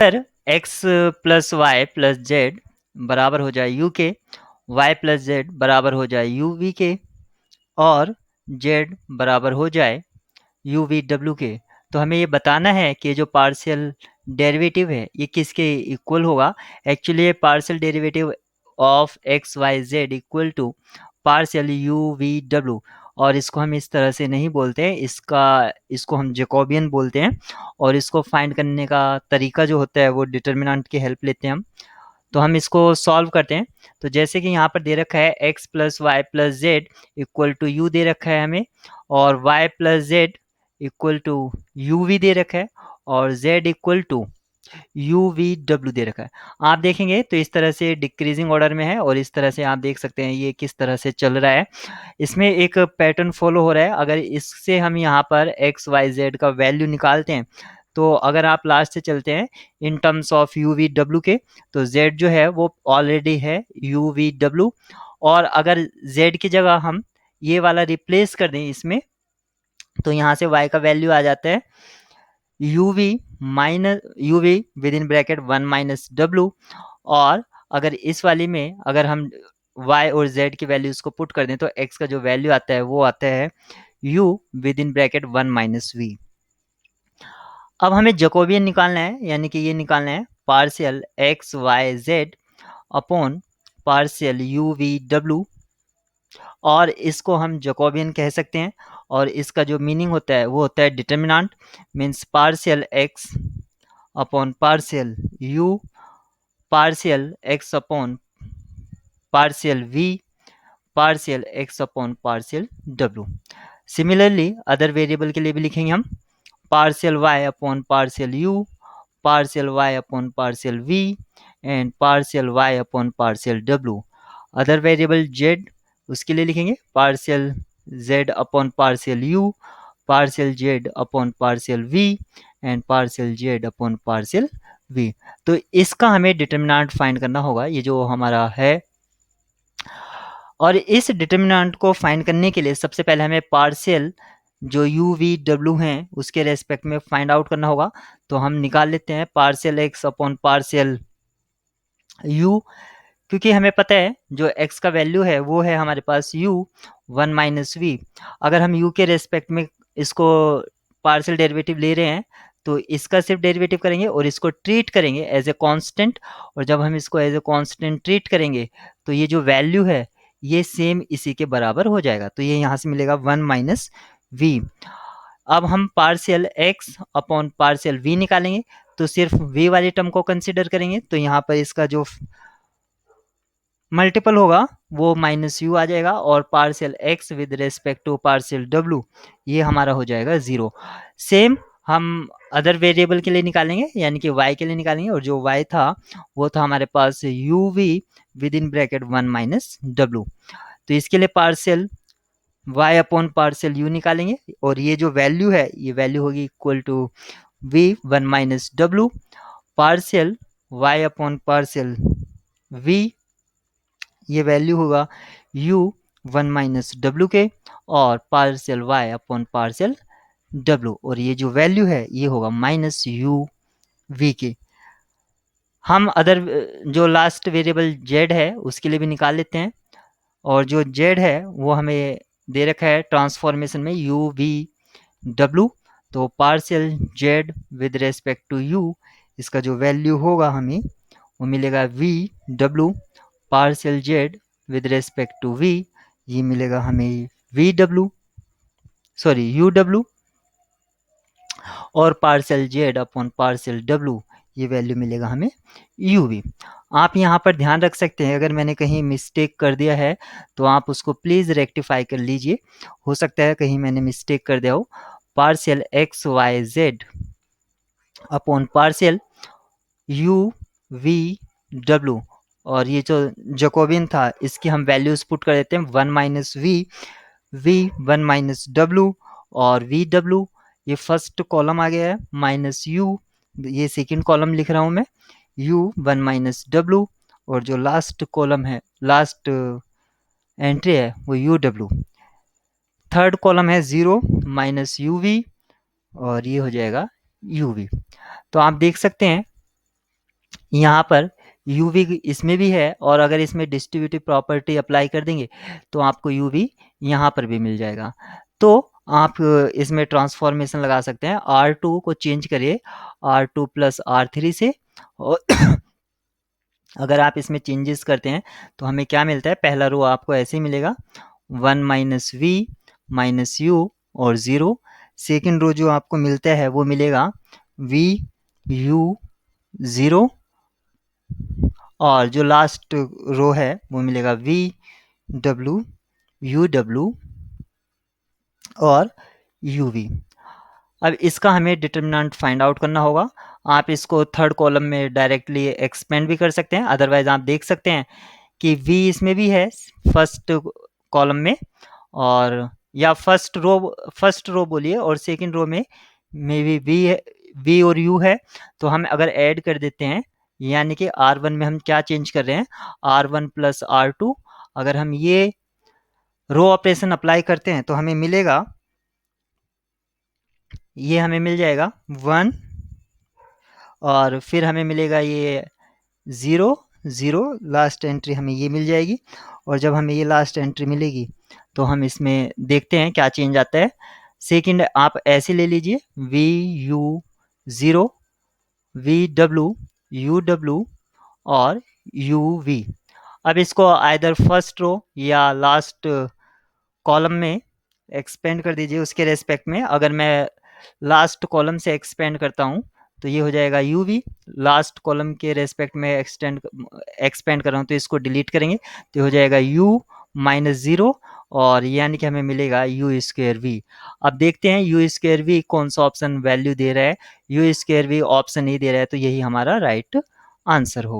अगर x plus Y plus Z बराबर हो जाए यू के, y प्लस जेड बराबर हो जाए यू वी के और z बराबर हो जाए यू वी डब्ल्यू के, तो हमें ये बताना है कि जो पार्शियल डेरिवेटिव है ये किसके इक्वल होगा। एक्चुअली ये partial derivative of X Y Z equal to partial U V W, और इसको हम इस तरह से नहीं बोलते हैं, इसको हम जैकोबियन बोलते हैं। और इसको फाइंड करने का तरीका जो होता है वो डिटर्मिनेंट की हेल्प लेते हैं हम। तो हम इसको सॉल्व करते हैं। तो जैसे कि यहाँ पर दे रखा है x plus Y plus Z equal to U दे रखा है हमें, और y plus Z equal to U V दे रखा है, और z equal to U V W दे रखा है। आप देखेंगे तो इस तरह से डिक्रीजिंग ऑर्डर में है, और इस तरह से आप देख सकते हैं ये किस तरह से चल रहा है। इसमें एक पैटर्न फॉलो हो रहा है। अगर इससे हम यहाँ पर एक्स वाई जेड का वैल्यू निकालते हैं, तो अगर आप लास्ट से चलते हैं in terms of you V W के, तो z जो है वो ऑलरेडी है यू वी डब्ल्यू, और अगर z की जगह हम ये वाला रिप्लेस कर दें इसमें, तो यहाँ से y का वैल्यू आ जाता है U V minus U V with in bracket 1 minus W, और अगर इस वाली में अगर हम y और z की वैल्यूज को पुट कर दें तो x का जो वैल्यू आता है वो आता है u with in bracket 1 minus V. अब हमें जैकोबियन निकालना है, यानी कि ये निकालना है partial X Y Z upon partial U V W, और इसको हम जैकोबियन कह सकते हैं। और इसका जो मीनिंग होता है वो होता है determinant, means partial X upon partial U, partial X upon partial V, partial X upon partial W. Similarly other variable के लिए भी लिखेंगे हम partial Y upon partial U, partial Y upon partial V and partial Y upon partial W. Other variable Z, उसके लिए लिखेंगे partial Z upon partial U, partial Z upon partial V and partial Z upon partial V. तो इसका हमें determinant find करना होगा, ये जो हमारा है। और इस डिटर्मिनेंट को फाइंड करने के लिए सबसे पहले हमें पार्शियल जो यू वी डब्ल्यू हैं उसके रेस्पेक्ट में फाइंड आउट करना होगा। तो हम निकाल लेते हैं partial X upon partial you, क्योंकि हमें पता है जो x का वैल्यू है वो है हमारे पास u 1 माइनस वी। अगर हम u के रेस्पेक्ट में इसको पार्शियल डेरिवेटिव ले रहे हैं तो इसका सिर्फ डेरिवेटिव करेंगे और इसको ट्रीट करेंगे एज ए कांस्टेंट, और जब हम इसको एज ए कांस्टेंट ट्रीट करेंगे तो ये जो वैल्यू है ये सेम इसी के बराबर हो जाएगा। तो ये यहाँ से मिलेगा 1 माइनस वी। अब हम partial x upon partial v निकालेंगे, तो सिर्फ v वाली टर्म को कंसिडर करेंगे, तो यहाँ पर इसका जो मल्टीपल होगा वो माइनस यू आ जाएगा, और partial X with respect to partial W ये हमारा हो जाएगा 0। सेम हम अदर वेरिएबल के लिए निकालेंगे, यानी कि y के लिए निकालेंगे, और जो y था वो था हमारे पास U V with in bracket 1 minus W. तो इसके लिए partial y upon partial u निकालेंगे, और ये जो वैल्यू है ये वैल्यू होगी equal to v 1 minus W partial y upon partial v, ये वैल्यू होगा u 1 माइनस डब्ल्यू के, और partial y upon partial w, और ये जो वैल्यू है ये होगा माइनस यू वी के। हम अदर जो लास्ट वेरिएबल z है उसके लिए भी निकाल लेते हैं, और जो z है वो हमें दे रखा है ट्रांसफॉर्मेशन में यू वी डब्ल्यू। तो partial z with respect to u, इसका जो वैल्यू होगा हमें वो मिलेगा V W partial z with respect to v, ये मिलेगा हमें V W sorry U W, और partial z upon partial w ये वैल्यू मिलेगा हमें यू वी। आप यहाँ पर ध्यान रख सकते हैं अगर मैंने कहीं मिस्टेक कर दिया है तो आप उसको प्लीज़ रेक्टिफाई कर लीजिए, हो सकता है कहीं मैंने मिस्टेक कर दिया हो। Partial X Y Z upon partial U V W, और ये जो जैकोबियन था इसकी हम वैल्यूज पुट कर देते हैं 1 minus V, V 1 minus W, और वी डब्ल्यू ये फर्स्ट कॉलम आ गया है, माइनस यू ये सेकंड कॉलम लिख रहा हूँ मैं, यू 1 माइनस डब्ल्यू, और जो लास्ट कॉलम है लास्ट एंट्री है वो यू डब्ल्यू, थर्ड कॉलम है 0 माइनस यू वी, और ये हो जाएगा यू वी। तो आप देख सकते हैं यहाँ पर यू वी इसमें भी है, और अगर इसमें डिस्ट्रीब्यूटिव प्रॉपर्टी अप्लाई कर देंगे तो आपको यू वी यहाँ पर भी मिल जाएगा। तो आप इसमें ट्रांसफॉर्मेशन लगा सकते हैं, R2 को चेंज करिए R2 प्लस R3 से, और अगर आप इसमें चेंजेस करते हैं तो हमें क्या मिलता है, पहला रो आपको ऐसे ही मिलेगा 1 माइनस वी माइनस यू और 0। सेकेंड रो जो आपको मिलता है वो मिलेगा वी यू 0, और जो लास्ट रो है वो मिलेगा वी डब्ल्यू यू डब्ल्यू और यू वी। अब इसका हमें डिटर्मिनेंट फाइंड आउट करना होगा। आप इसको थर्ड कॉलम में डायरेक्टली एक्सपेंड भी कर सकते हैं, अदरवाइज आप देख सकते हैं कि v इसमें भी है फर्स्ट कॉलम में, और या फर्स्ट रो बोलिए, और सेकंड रो में मे बी v है, v और u है। तो हम अगर ऐड कर देते हैं, यानी कि R1 में हम क्या चेंज कर रहे हैं, R1 प्लस R2, अगर हम ये रो ऑपरेशन अप्लाई करते हैं तो हमें मिलेगा, ये हमें मिल जाएगा 1, और फिर हमें मिलेगा ये 0 0, लास्ट एंट्री हमें ये मिल जाएगी। और जब हमें ये लास्ट एंट्री मिलेगी तो हम इसमें देखते हैं क्या चेंज आता है। सेकंड आप ऐसे ले लीजिए V U 0 V W U W और यू वी। अब इसको आइदर फर्स्ट रो या लास्ट कॉलम में एक्सपेंड कर दीजिए उसके रेस्पेक्ट में। अगर मैं लास्ट कॉलम से एक्सपेंड करता हूँ तो ये हो जाएगा यू वी, लास्ट कॉलम के रेस्पेक्ट में एक्सपेंड कर रहा हूँ तो इसको डिलीट करेंगे तो हो जाएगा यू माइनस 0, और यानी कि हमें मिलेगा यू स्क्वेयर वी। अब देखते हैं यू स्क्वेयर वी कौन सा ऑप्शन वैल्यू दे रहा है, यू स्क्वेयर वी ऑप्शन नहीं दे रहा है, तो यही हमारा राइट आंसर होगा।